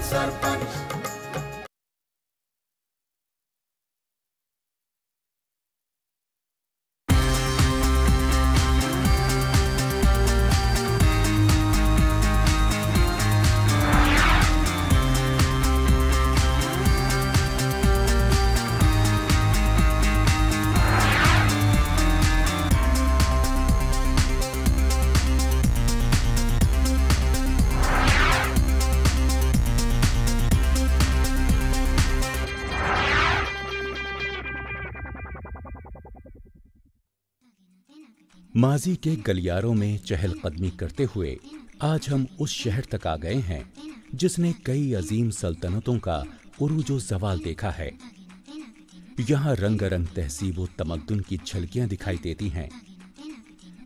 सरपंच। माजी के गलियारों में चहलकदमी करते हुए आज हम उस शहर तक आ गए हैं जिसने कई अजीम सल्तनतों का उरूज व ज़वाल देखा है। यहाँ रंगारंग तहजीब व तमद्दुन की झलकियाँ दिखाई देती हैं।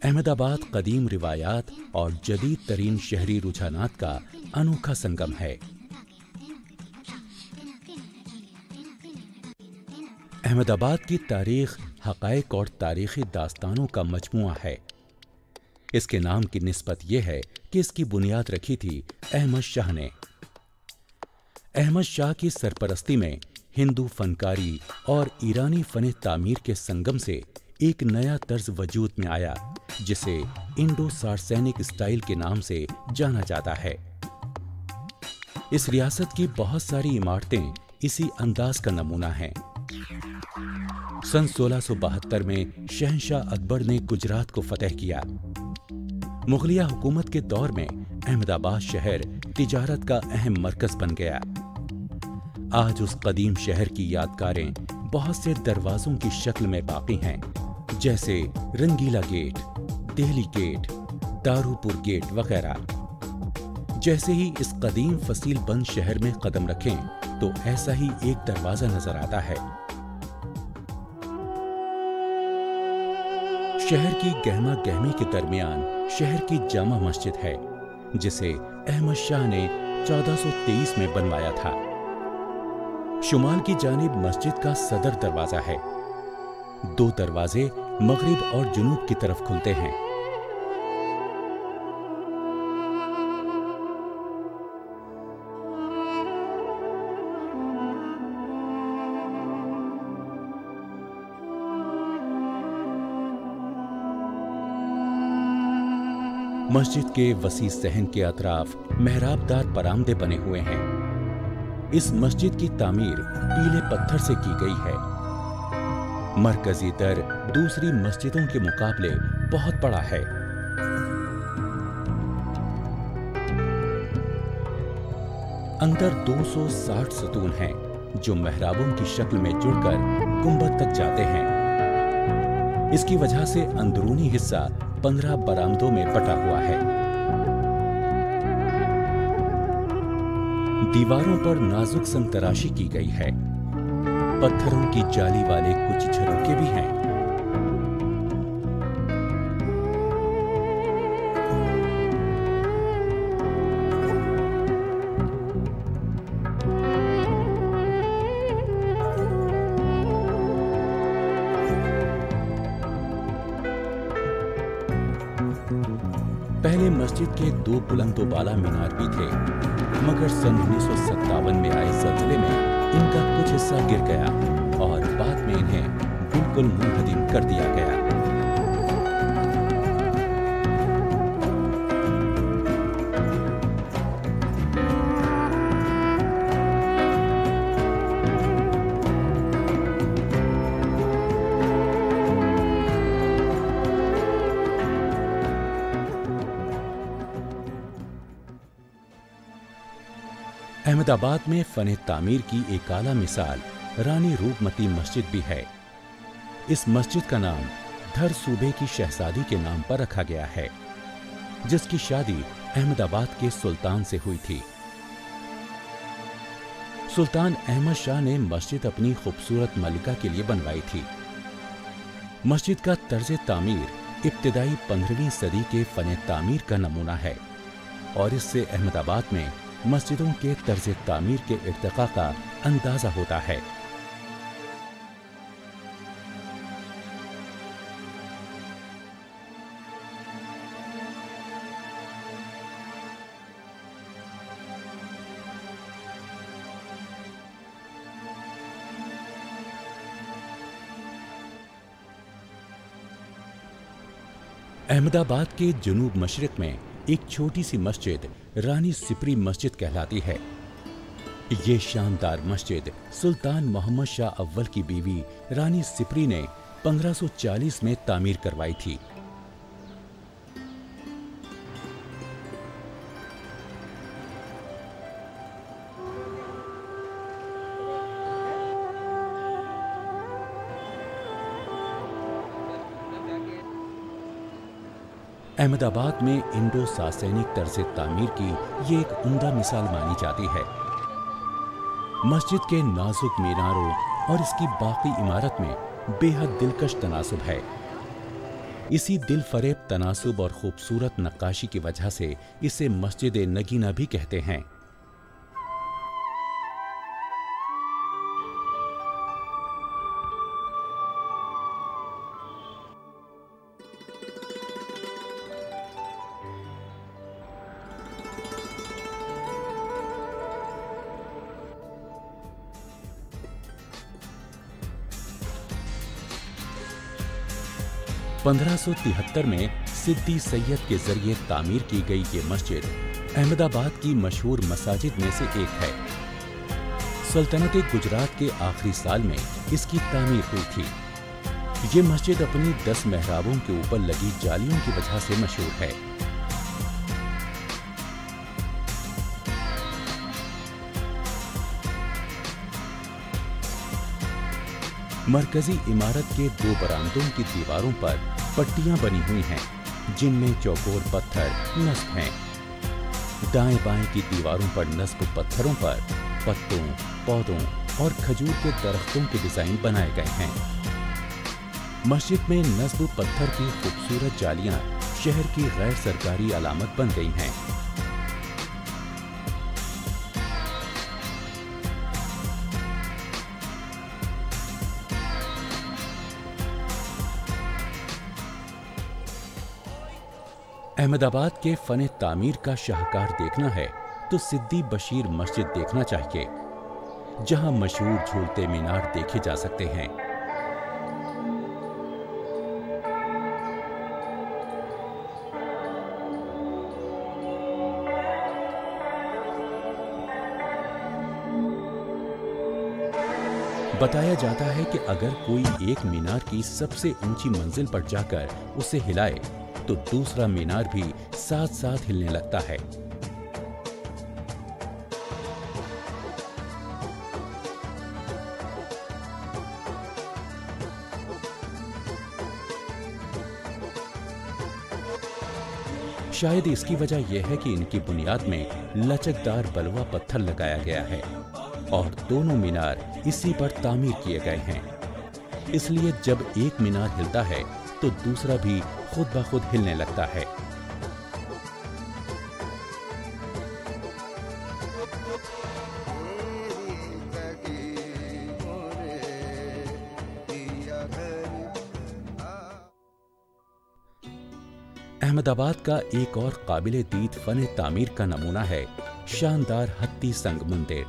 अहमदाबाद कदीम रिवायात और जदीद तरीन शहरी रुझानात का अनोखा संगम है। अहमदाबाद की तारीख हक़ाइक़ और तारीख़ी दास्तानों का मजमुआ है। इसके नाम की निस्बत यह है कि इसकी बुनियाद रखी थी अहमद शाह ने। अहमद शाह की सरपरस्ती में हिंदू फनकारी और ईरानी फ़न तामीर के संगम से एक नया तर्ज वजूद में आया जिसे इंडो सार्सेनिक स्टाइल के नाम से जाना जाता है। इस रियासत की बहुत सारी इमारतें इसी अंदाज का नमूना हैं। सन 1672 में शहंशाह अकबर ने गुजरात को फतह किया। मुगलिया हुकूमत के दौर में अहमदाबाद शहर तिजारत का अहम मरकज बन गया। आज उस कदीम शहर की यादगारें बहुत से दरवाजों की शक्ल में बाकी हैं, जैसे रंगीला गेट, दिल्ली गेट, दारूपुर गेट वगैरह। जैसे ही इस कदीम फसील बंद शहर में कदम रखें तो ऐसा ही एक दरवाजा नजर आता है। शहर की गहमा गहमी के दरमियान शहर की जामा मस्जिद है जिसे अहमद शाह ने 1423 में बनवाया था। शुमाल की जानिब मस्जिद का सदर दरवाजा है। दो दरवाजे मगरिब और जुनूब की तरफ खुलते हैं। मस्जिद के वसी सहन के अतराफ मेहराबदार बरामदे बने हुए हैं। इस मस्जिद की तामीर पीले पत्थर से की गई है। मरकजी दर दूसरी मस्जिदों के मुकाबले बहुत बड़ा है। अंदर 260 सतून हैं जो मेहराबों की शक्ल में जुड़कर गुंबद तक जाते हैं। इसकी वजह से अंदरूनी हिस्सा 15 बरामदों में बटा हुआ है। दीवारों पर नाजुक संतराशी की गई है। पत्थरों की जाली वाले कुछ झरोखे भी हैं। पहले मस्जिद के 2 बुलंदोबाला मीनार भी थे, मगर सन 1957 में आए ज़ल्ज़ले में इनका कुछ हिस्सा गिर गया और बाद में इन्हें बिल्कुल मुनहदिम कर दिया गया। अहमदाबाद में फ़न तामीर की एक आला मिसाल रानी रूपमती मस्जिद भी है। इस मस्जिद का नाम धर सूबे की शहजादी के नाम पर रखा गया है, जिसकी शादी अहमदाबाद के सुल्तान से हुई थी। सुल्तान अहमद शाह ने मस्जिद अपनी खूबसूरत मलिका के लिए बनवाई थी। मस्जिद का तर्ज तामीर इब्तिदाई 15वीं सदी के फ़न तामीर का नमूना है और इससे अहमदाबाद में मस्जिदों के तर्ज तामीर के इर्तिका का अंदाजा होता है। अहमदाबाद के जुनूब मशरिक में एक छोटी सी मस्जिद रानी सिपरी मस्जिद कहलाती है। ये शानदार मस्जिद सुल्तान मोहम्मद शाह अव्वल की बीवी रानी सिपरी ने 1540 में तामीर करवाई थी। अहमदाबाद में इंडो सासैनिक तर्ज तामीर की ये एक उम्दा मिसाल मानी जाती है। मस्जिद के नाजुक मीनारों और इसकी बाकी इमारत में बेहद दिलकश तनासुब है। इसी दिलफरेब तनासुब और खूबसूरत नक्काशी की वजह से इसे मस्जिद नगीना भी कहते हैं। पंद्रह 1573 में सिद्दी सैयद के जरिए तामीर की गई ये मस्जिद अहमदाबाद की मशहूर मसाजिद में से एक है। सल्तनत गुजरात के आखिरी साल में इसकी तामीर हुई थी। ये मस्जिद अपनी 10 मेहराबों के ऊपर लगी जालियों की वजह से मशहूर है। मरकजी इमारत के 2 बरामदों की दीवारों पर पट्टियां बनी हुई हैं, जिनमें चौकोर पत्थर नस्ब हैं। दाएं बाएं की दीवारों पर नस्ब पत्थरों पर पत्तों, पौधों और खजूर के दरख्तों के डिजाइन बनाए गए हैं। मस्जिद में नस्ब पत्थर की खूबसूरत जालियां शहर की गैर सरकारी अलामत बन गई हैं। अहमदाबाद के फन तामीर का शाहकार देखना है तो सिद्दी बशीर मस्जिद देखना चाहिए, जहां मशहूर झूलते मीनार देखे जा सकते हैं। बताया जाता है कि अगर कोई एक मीनार की सबसे ऊंची मंजिल पर जाकर उसे हिलाए तो दूसरा मीनार भी साथ साथ हिलने लगता है। शायद इसकी वजह यह है कि इनकी बुनियाद में लचकदार बलवा पत्थर लगाया गया है और दोनों मीनार इसी पर तामीर किए गए हैं। इसलिए जब एक मीनार हिलता है तो दूसरा भी खुद ब खुद हिलने लगता है। अहमदाबाद का एक और काबिले दीद फन तामीर का नमूना है शानदार हत्ती संग मंदिर।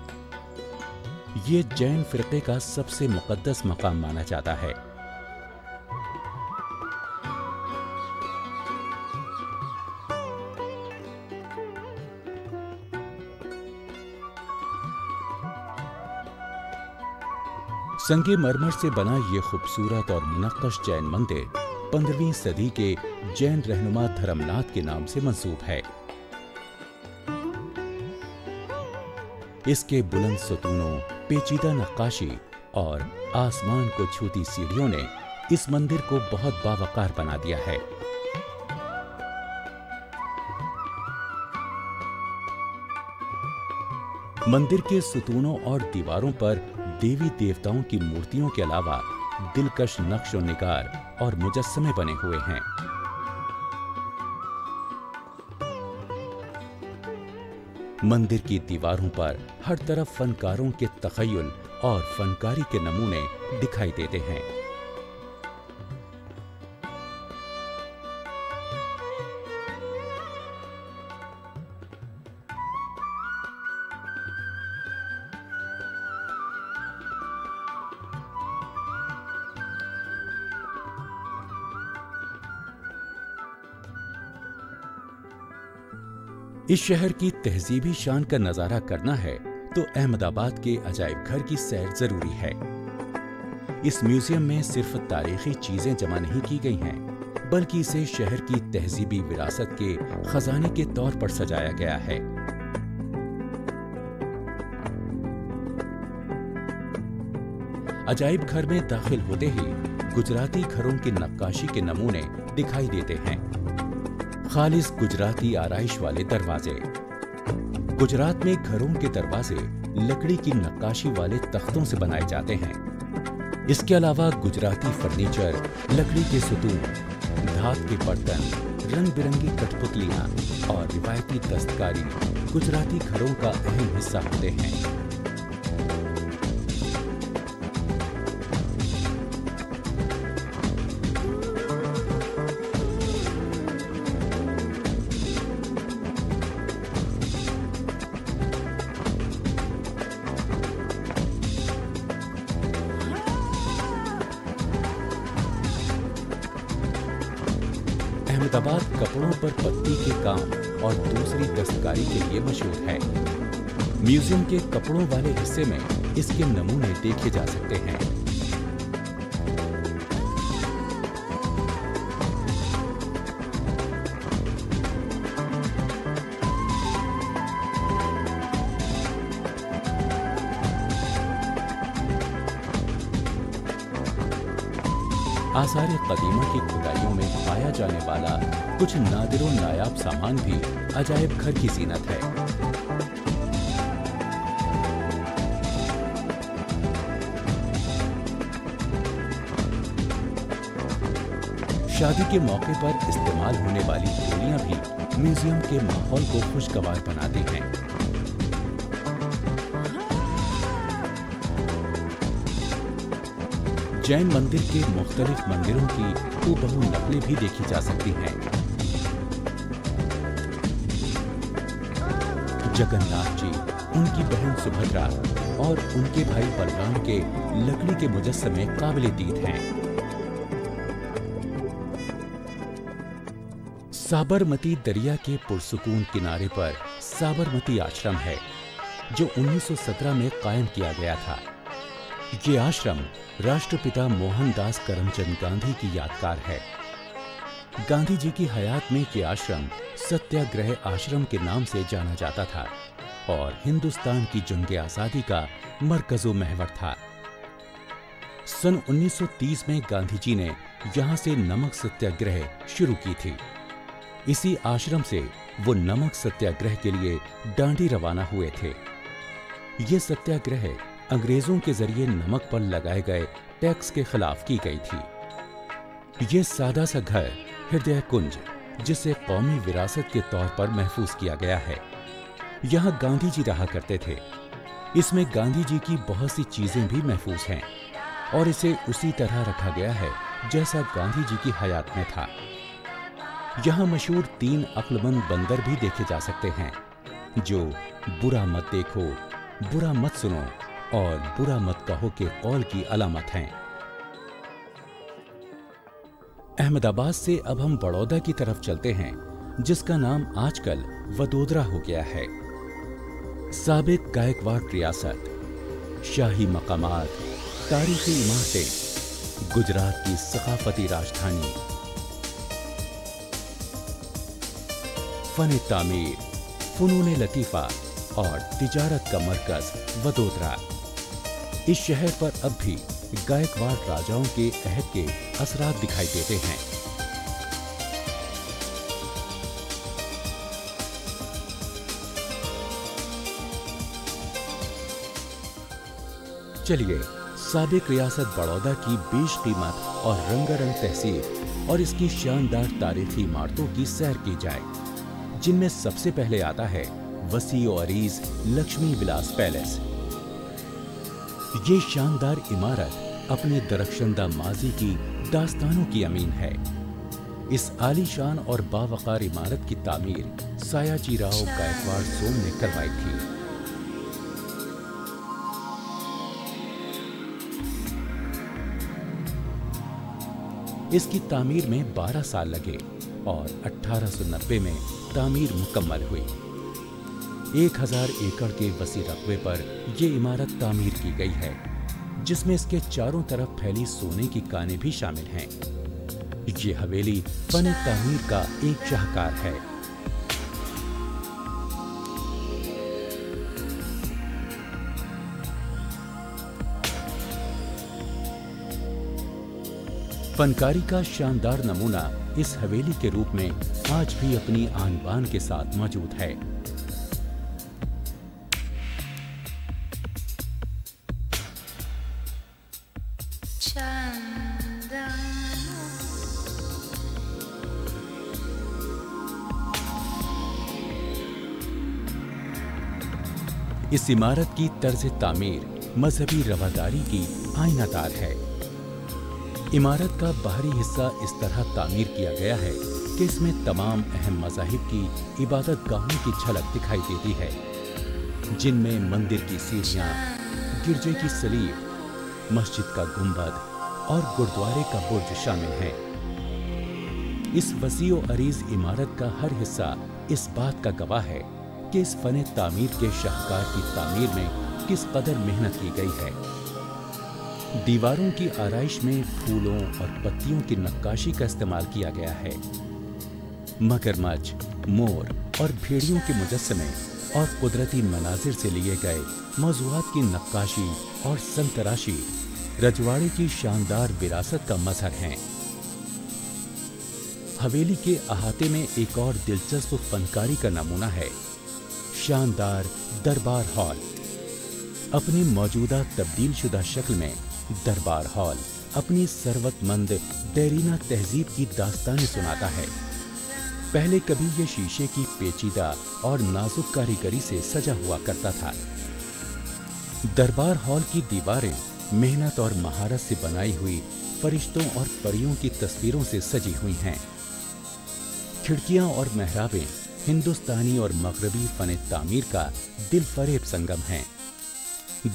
ये जैन फिरके का सबसे मुकद्दस मकाम माना जाता है। संगे मरमर से बना ये खूबसूरत और मुनक्कश जैन मंदिर 15वीं सदी के जैन रहनुमा धर्मनाथ के नाम से मंसूब है। इसके बुलंद सतूनों, पेचीदा नक्काशी और आसमान को छूती सीढ़ियों ने इस मंदिर को बहुत बावकार बना दिया है। मंदिर के सतूनों और दीवारों पर देवी देवताओं की मूर्तियों के अलावा दिलकश नक्श निगार और मुजस्समे बने हुए हैं। मंदिर की दीवारों पर हर तरफ फनकारों के तखय्युल और फनकारी के नमूने दिखाई देते हैं। इस शहर की तहजीबी शान का नजारा करना है तो अहमदाबाद के अजायब घर की सैर जरूरी है। इस म्यूजियम में सिर्फ तारीखी चीजें जमा नहीं की गई हैं, बल्कि इसे शहर की तहजीबी विरासत के खजाने के तौर पर सजाया गया है। अजायब घर में दाखिल होते ही गुजराती घरों की नक्काशी के नमूने दिखाई देते हैं। खालिस गुजराती आराइश वाले दरवाजे। गुजरात में घरों के दरवाजे लकड़ी की नक्काशी वाले तख्तों से बनाए जाते हैं। इसके अलावा गुजराती फर्नीचर, लकड़ी के सुतून, धात के बर्तन, रंग बिरंगी कठपुतलियां और रिवायती दस्तकारी गुजराती घरों का अहम हिस्सा होते हैं। अहमदाबाद कपड़ों पर पत्ती के काम और दूसरी दस्तकारी के लिए मशहूर है। म्यूजियम के कपड़ों वाले हिस्से में इसके नमूने देखे जा सकते हैं। आसार कदीमा की खुदाइयों में पाया जाने वाला कुछ नादिरो नायाब सामान भी अजायब घर की जीनत है। शादी के मौके पर इस्तेमाल होने वाली डोलियां भी म्यूजियम के माहौल को खुशगवार बनाती हैं। जैन मंदिर के मुख्तलिफ मंदिरों की हूबहू नकलें भी देखी जा सकती हैं। जगन्नाथ जी, उनकी बहन सुभद्रा और उनके भाई बलराम के लकड़ी के मुजस्समे काबिल-ए-दीद हैं। साबरमती दरिया के पुरसुकून किनारे पर साबरमती आश्रम है, जो 1917 में कायम किया गया था। ये आश्रम राष्ट्रपिता मोहनदास करमचंद गांधी की यादगार है। गांधी जी की हयात में ये आश्रम सत्याग्रह आश्रम के नाम से जाना जाता था और हिंदुस्तान की जंग आजादी का मरकज़ो महवर था। सन 1930 में गांधी जी ने यहाँ से नमक सत्याग्रह शुरू की थी। इसी आश्रम से वो नमक सत्याग्रह के लिए डांडी रवाना हुए थे। ये सत्याग्रह अंग्रेजों के जरिए नमक पर लगाए गए टैक्स के खिलाफ की गई थी। ये सादा सा घर हृदय कुंज, जिसे कौमी विरासत के तौर पर महफूज किया गया है, यहाँ गांधी जी रहा करते थे। इसमें गांधी जी की बहुत सी चीजें भी महफूज हैं और इसे उसी तरह रखा गया है जैसा गांधी जी की हयात में था। यहाँ मशहूर 3 अक्लमंद बंदर भी देखे जा सकते हैं, जो बुरा मत देखो, बुरा मत सुनो और बुरा मत कहो के कौल की अलामत हैं। अहमदाबाद से अब हम बड़ौदा की तरफ चलते हैं, जिसका नाम आजकल वडोदरा हो गया है। साबिक गायकवाड़ रियासत, शाही मकामात, तारीखी इमारतें, गुजरात की सकाफती राजधानी, फन तामीर, फनून लतीफा और तिजारत का मरकज वडोदरा। इस शहर पर अब भी गायकवाड़ राजाओं के अहद के असरात दिखाई देते हैं। चलिए साबिक रियासत बड़ौदा की बेशकीमत और रंगारंग तहसील और इसकी शानदार तारीखी इमारतों की सैर की जाए, जिनमें सबसे पहले आता है वसी और अरीज लक्ष्मी विलास पैलेस। ये शानदार इमारत अपने दरख्शंदा माजी की दास्तानों की अमीन है। इस आलीशान और बावकार इमारत की तामीर सायाजीराव गायकवाड़ सोम ने करवाई थी। इसकी तामीर में 12 साल लगे और 1890 में तामीर मुकम्मल हुई। 1000 एकड़ के वसी रकबे पर ये इमारत तामीर की गई है, जिसमें इसके चारों तरफ फैली सोने की कानें भी शामिल हैं। ये हवेली फन तामीर का एक शाहकार है। फनकारी का शानदार नमूना इस हवेली के रूप में आज भी अपनी आन बान के साथ मौजूद है। इस इमारत की तर्ज तामीर मजहबी रवादारी की आईनादार है। इमारत का बाहरी हिस्सा इस तरह तामीर किया गया है कि इसमें तमाम अहम मज़ाहिब की इबादत गाहों की झलक दिखाई देती है, जिनमें मंदिर की सीढ़ियाँ, गिरजे की सलीब, मस्जिद का गुंबद और गुरुद्वारे का बुर्ज शामिल हैं। इस वसी व अरीज इमारत का हर हिस्सा इस बात का गवाह है कि इस फन तामीर के शाहकार की तामीर में किस कदर मेहनत की गई है। दीवारों की आराइश में फूलों और पत्तियों की नक्काशी का इस्तेमाल किया गया है। मगरमच्छ, मोर और भेड़ियों के मुजस्समे और कुदरती मनाजिर से लिए गए मौज़ूआत की नक्काशी और संतराशी रजवाड़े की शानदार विरासत का मजहर हैं। हवेली के अहाते में एक और दिलचस्प फनकारी का नमूना है शानदार दरबार हॉल। अपनी मौजूदा तब्दील शुदा शक्ल में दरबार हॉल अपनी सरवतमंद देरीना तहजीब की दास्तानें सुनाता है। पहले कभी ये शीशे की पेचीदा और नाजुक कारीगरी से सजा हुआ करता था। दरबार हॉल की दीवारें मेहनत और महारत से बनाई हुई फरिश्तों और परियों की तस्वीरों से सजी हुई हैं। खिड़कियां और मेहराबें हिंदुस्तानी और मगरबी फन तामीर का दिल फरेब संगम हैं।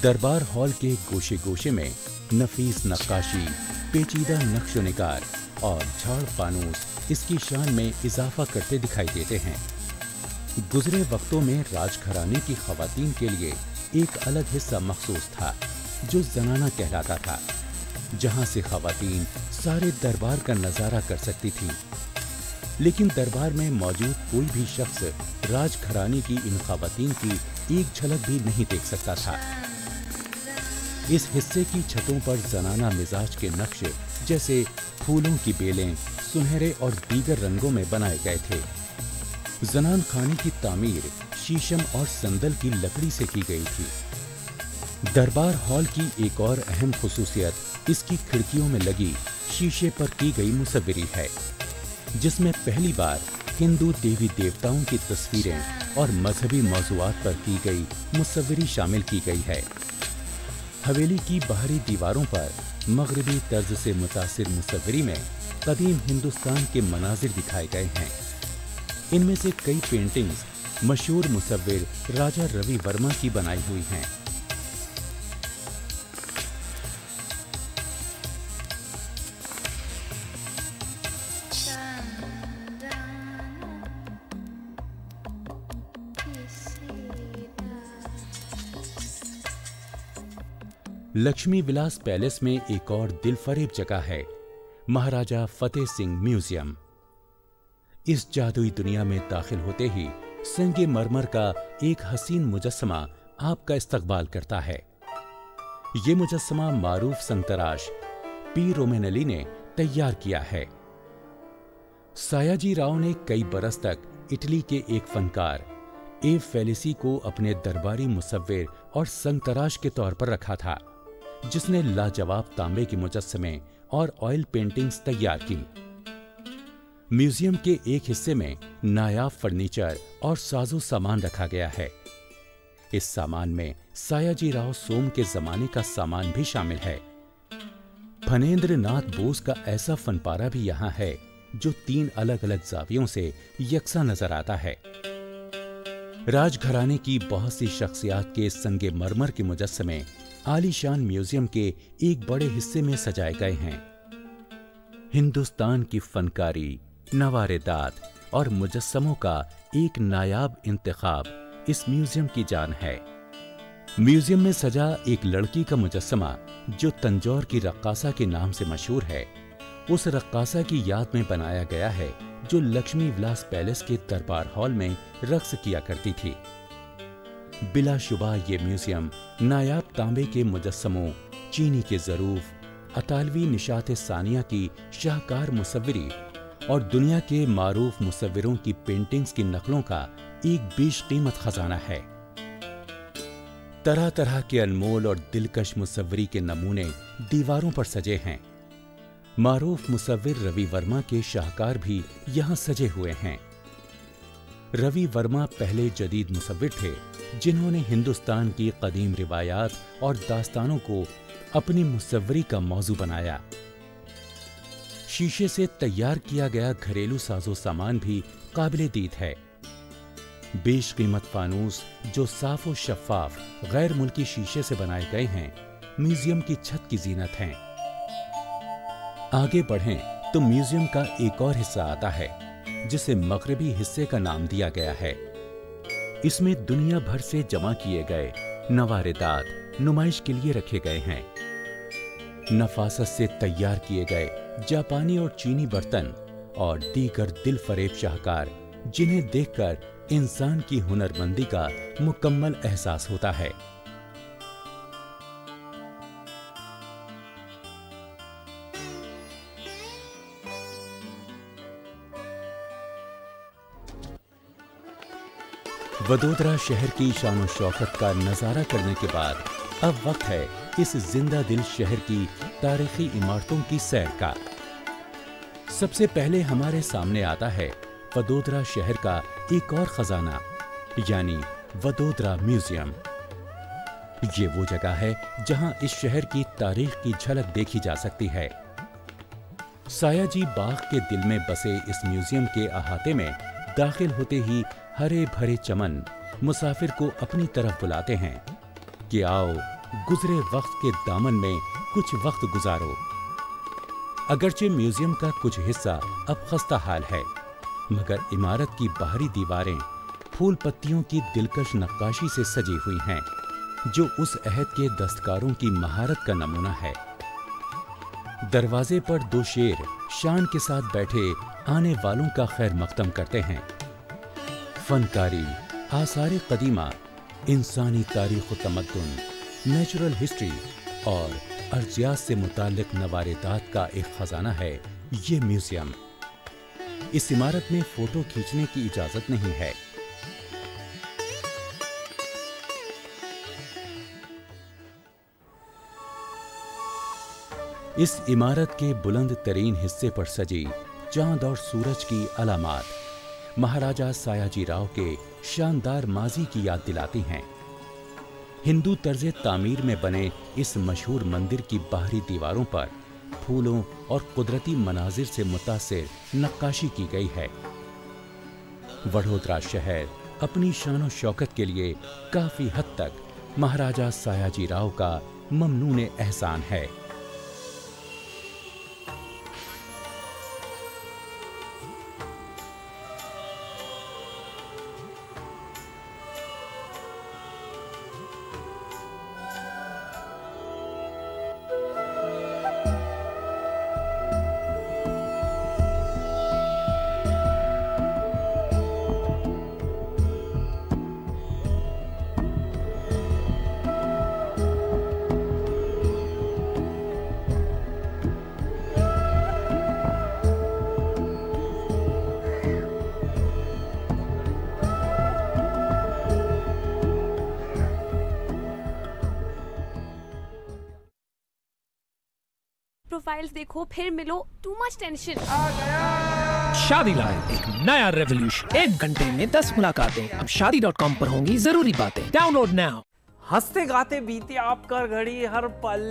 दरबार हॉल के गोशे गोशे में नफीस नक्काशी, पेचीदा नक्शो निगार और झाड़ फानूस इसकी शान में इजाफा करते दिखाई देते हैं। गुजरे वक्तों में राजघराने की खवातीन के लिए एक अलग हिस्सा मखसूस था जो जनाना कहलाता था, जहां से खवातीन सारे दरबार का नजारा कर सकती थीं। लेकिन दरबार में मौजूद कोई भी शख्स राजघराने की इन खवातीन की एक झलक भी नहीं देख सकता था। इस हिस्से की छतों पर जनाना मिजाज के नक्श जैसे फूलों की बेलें सुनहरे और दीगर रंगों में बनाए गए थे। जनान खाने की तामीर शीशम और संदल की लकड़ी से की गई थी। दरबार हॉल की एक और अहम खुसूसियत इसकी खिड़कियों में लगी शीशे पर की गई मुसव्विरी है, जिसमें पहली बार हिंदू देवी देवताओं की तस्वीरें और मजहबी मौज़ूआत पर की गई मुसव्विरी शामिल की गई है। हवेली की बाहरी दीवारों पर मगरबी तर्ज से मुतासिर मुसव्विरी में कदीम हिंदुस्तान के मनाजिर दिखाए गए हैं। इनमें से कई पेंटिंग्स मशहूर मुसव्विर राजा रवि वर्मा की बनाई हुई हैं। लक्ष्मी विलास पैलेस में एक और दिलफरेब जगह है, महाराजा फतेह सिंह म्यूजियम। इस जादुई दुनिया में दाखिल होते ही संगे मरमर का एक हसीन मुजस्समा आपका इस्तकबाल करता है। ये मुजस्समा मारूफ संतराश पी रोमेनली ने तैयार किया है। सायाजी राव ने कई बरस तक इटली के एक फनकार एव फेलिसी को अपने दरबारी मुसव्विर और संतराश के तौर पर रखा था, जिसने लाजवाब तांबे के मुजस्समे और ऑयल पेंटिंग्स तैयार की। म्यूजियम के एक हिस्से में नायाब फर्नीचर और साजो सामान रखा गया है। इस सामान में सायाजी राव सोम के जमाने का सामान भी शामिल है। फनेंद्र नाथ बोस का ऐसा फनपारा भी यहाँ है जो 3 अलग अलग जावियों से यकसा नजर आता है। राजघराने की बहुत सी शख्सियात के संगे मरमर के मुजस्समे आलीशान म्यूजियम के एक बड़े हिस्से में सजाए गए हैं। हिंदुस्तान की फनकारी, नवारेदात और मुजस्समों का एक नायाब इंतखाब इस म्यूजियम की जान है। म्यूजियम में सजा एक लड़की का मुजस्समा जो तंजौर की रक्कासा के नाम से मशहूर है, उस रक्कासा की याद में बनाया गया है जो लक्ष्मी विलास पैलेस के दरबार हॉल में रक्स किया करती थी। बिलाशुबा ये म्यूजियम नायाब तांबे के मुजस्समों, चीनी के ज़रूफ, अतालवी निशात सानिया की शाहकार मुसव्विरी और दुनिया के मारूफ मुसव्विरों की पेंटिंग्स की नकलों का एक बेशकीमत खजाना है। तरह तरह के अनमोल और दिलकश मुसव्विरी के नमूने दीवारों पर सजे हैं। मारूफ मुसव्विर रवि वर्मा के शाहकार भी यहाँ सजे हुए हैं। रवि वर्मा पहले जदीद मुसव्विर थे जिन्होंने हिंदुस्तान की कदीम रिवायात और दास्तानों को अपनी मुसव्वरी का मौजू बनाया। शीशे से तैयार किया गया घरेलू साजो सामान भी काबिले दीद है। बेशकीमत फानूस जो साफ और शफाफ गैर मुल्की शीशे से बनाए गए हैं, म्यूजियम की छत की जीनत हैं। आगे बढ़ें तो म्यूजियम का एक और हिस्सा आता है जिसे मगरबी हिस्से का नाम दिया गया है। इसमें दुनिया भर से जमा किए गए नवारेदात नुमाइश के लिए रखे गए हैं। नफासत से तैयार किए गए जापानी और चीनी बर्तन और दीगर दिल फरेब शाहकार जिन्हें देखकर इंसान की हुनरमंदी का मुकम्मल एहसास होता है। वडोदरा शहर की शान और शौकत का नजारा करने के बाद अब वक्त है इस जिंदा दिल शहर की तारीखी इमारतों की सैर का। सबसे पहले हमारे सामने आता है वडोदरा शहर का एक और खजाना, यानी वडोदरा म्यूजियम। ये वो जगह है जहां इस शहर की तारीख की झलक देखी जा सकती है। सायाजी बाग के दिल में बसे इस म्यूजियम के अहाते में दाखिल होते ही हरे भरे चमन मुसाफिर को अपनी तरफ बुलाते हैं कि आओ गुजरे वक्त के दामन में कुछ वक्त गुजारो। अगरचे म्यूजियम का कुछ हिस्सा अब खस्ता हाल है, मगर इमारत की बाहरी दीवारें फूल पत्तियों की दिलकश नक्काशी से सजी हुई हैं, जो उस अहद के दस्तकारों की महारत का नमूना है। दरवाजे पर दो शेर शान के साथ बैठे आने वालों का खैर मकदम करते हैं। फनकारी, आसार कदीमा, इंसानी तारीख व तमद्दुन, नेचुरल हिस्ट्री और अर्जियात से मुताल्लिक नवारेदात का एक खजाना है ये म्यूजियम। इस इमारत में फोटो खींचने की इजाजत नहीं है। इस इमारत के बुलंद तरीन हिस्से पर सजी चांद और सूरज की अलामात महाराजा सायाजी राव के शानदार माजी की याद दिलाती हैं। हिंदू तर्ज तामीर में बने इस मशहूर मंदिर की बाहरी दीवारों पर फूलों और कुदरती मनाजिर से मुतासिर नक्काशी की गई है। वडोदरा शहर अपनी शान और शौकत के लिए काफी हद तक महाराजा सायाजी राव का ममनून एहसान है। प्रोफाइल्स देखो फिर मिलो, टू मच टेंशन। शादी लाइन एक नया रेवोल्यूशन। 1 घंटे में 10 मुलाकातें अब शादी.com पर होंगी जरूरी बातें। Download now. हंसते गाते बीते आपका घड़ी हर पल,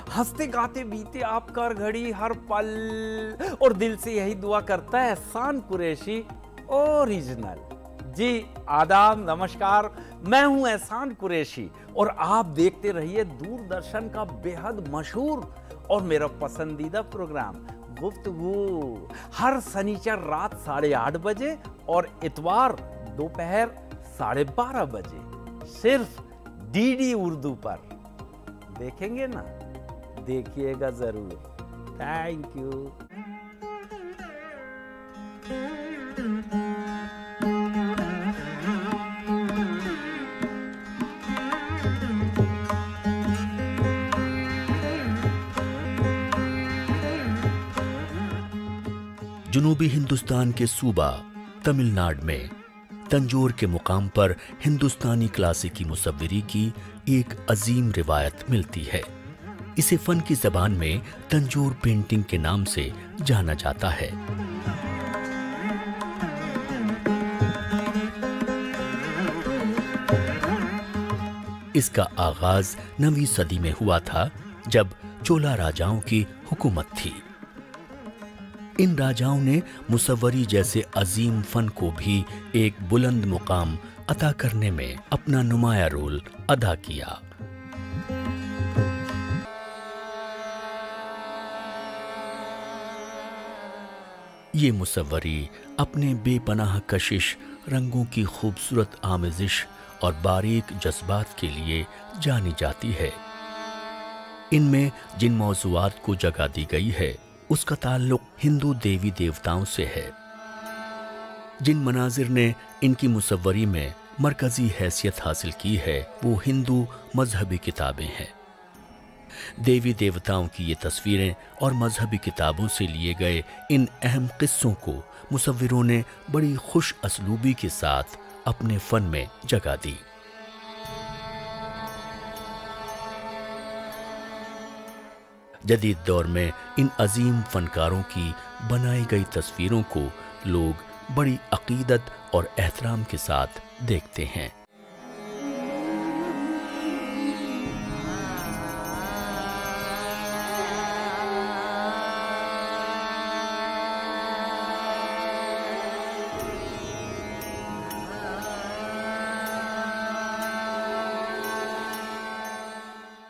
हंसते गाते बीते आपका घड़ी हर पल, और दिल से यही दुआ करता है एहसान कुरैशी ओरिजिनल। जी आदाब नमस्कार, मैं हूं एहसान कुरैशी और आप देखते रहिए दूरदर्शन का बेहद मशहूर और मेरा पसंदीदा प्रोग्राम गुफ्तगू, हर शनिचर रात 8:30 बजे और इतवार दोपहर 12:30 बजे सिर्फ डीडी उर्दू पर। देखेंगे ना? देखिएगा जरूर। Thank you. जनूबी हिंदुस्तान के सूबा तमिलनाडु में तंजौर के मुकाम पर हिंदुस्तानी क्लासिकी मुसव्विरी की एक अजीम रिवायत मिलती है। इसे फन की जबान में तंजौर पेंटिंग के नाम से जाना जाता है। इसका आगाज 9वीं सदी में हुआ था, जब चोला राजाओं की हुकूमत थी। इन राजाओं ने मुसव्वरी जैसे अजीम फन को भी एक बुलंद मुकाम अता करने में अपना नुमाया रोल अदा किया। ये मुसव्वरी अपने बेपनाह कशिश, रंगों की खूबसूरत आमेजिश और बारीक जज्बात के लिए जानी जाती है। इनमें जिन मौज़ूआत को जगह दी गई है उसका ताल्लुक हिंदू देवी देवताओं से है। जिन मनाजिर ने इनकी मुसव्वरी में मरकजी हैसियत हासिल की है वो हिंदू मजहबी किताबें हैं। देवी देवताओं की ये तस्वीरें और मजहबी किताबों से लिए गए इन अहम किस्सों को मुसव्विरों ने बड़ी खुश असलूबी के साथ अपने फन में जगह दी। जदीद दौर में इन अजीम फनकारों की बनाई गई तस्वीरों को लोग बड़ी अकीदत और एहतराम के साथ देखते हैं।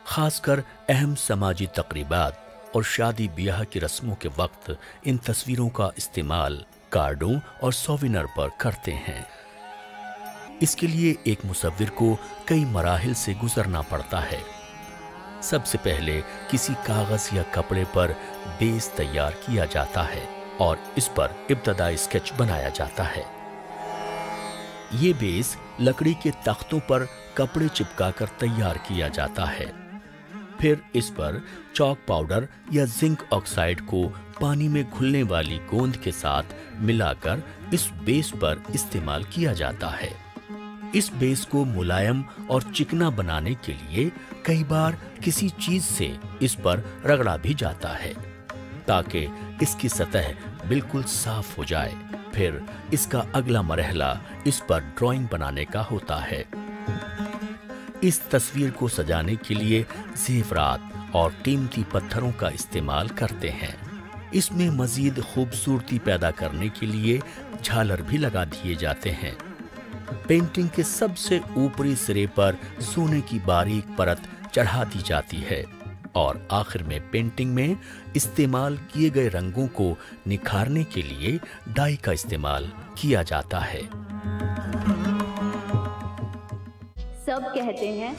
खासकर अहम समाजी तकरीबात और शादी ब्याह की रस्मों के वक्त इन तस्वीरों का इस्तेमाल कार्डों और सोविनर पर करते हैं। इसके लिए एक मुसव्विर को कई मराहिल से गुजरना पड़ता है। सबसे पहले किसी कागज या कपड़े पर बेस तैयार किया जाता है और इस पर इब्तदाई स्केच बनाया जाता है। ये बेस लकड़ी के तख्तों पर कपड़े चिपकाकर तैयार किया जाता है। फिर इस पर चॉक पाउडर या जिंक ऑक्साइड को पानी में घुलने वाली गोंद के साथ मिलाकर इस बेस पर इस्तेमाल किया जाता है। इस बेस को मुलायम और चिकना बनाने के लिए कई बार किसी चीज से इस पर रगड़ा भी जाता है ताकि इसकी सतह बिल्कुल साफ हो जाए। फिर इसका अगला मरहला इस पर ड्राइंग बनाने का होता है। इस तस्वीर को सजाने के लिए ज़ेवरात और कीमती पत्थरों का इस्तेमाल करते हैं। इसमें मजीद खूबसूरती पैदा करने के लिए झालर भी लगा दिए जाते हैं। पेंटिंग के सबसे ऊपरी सिरे पर सोने की बारीक परत चढ़ा दी जाती है और आखिर में पेंटिंग में इस्तेमाल किए गए रंगों को निखारने के लिए डाई का इस्तेमाल किया जाता है। सब कहते हैं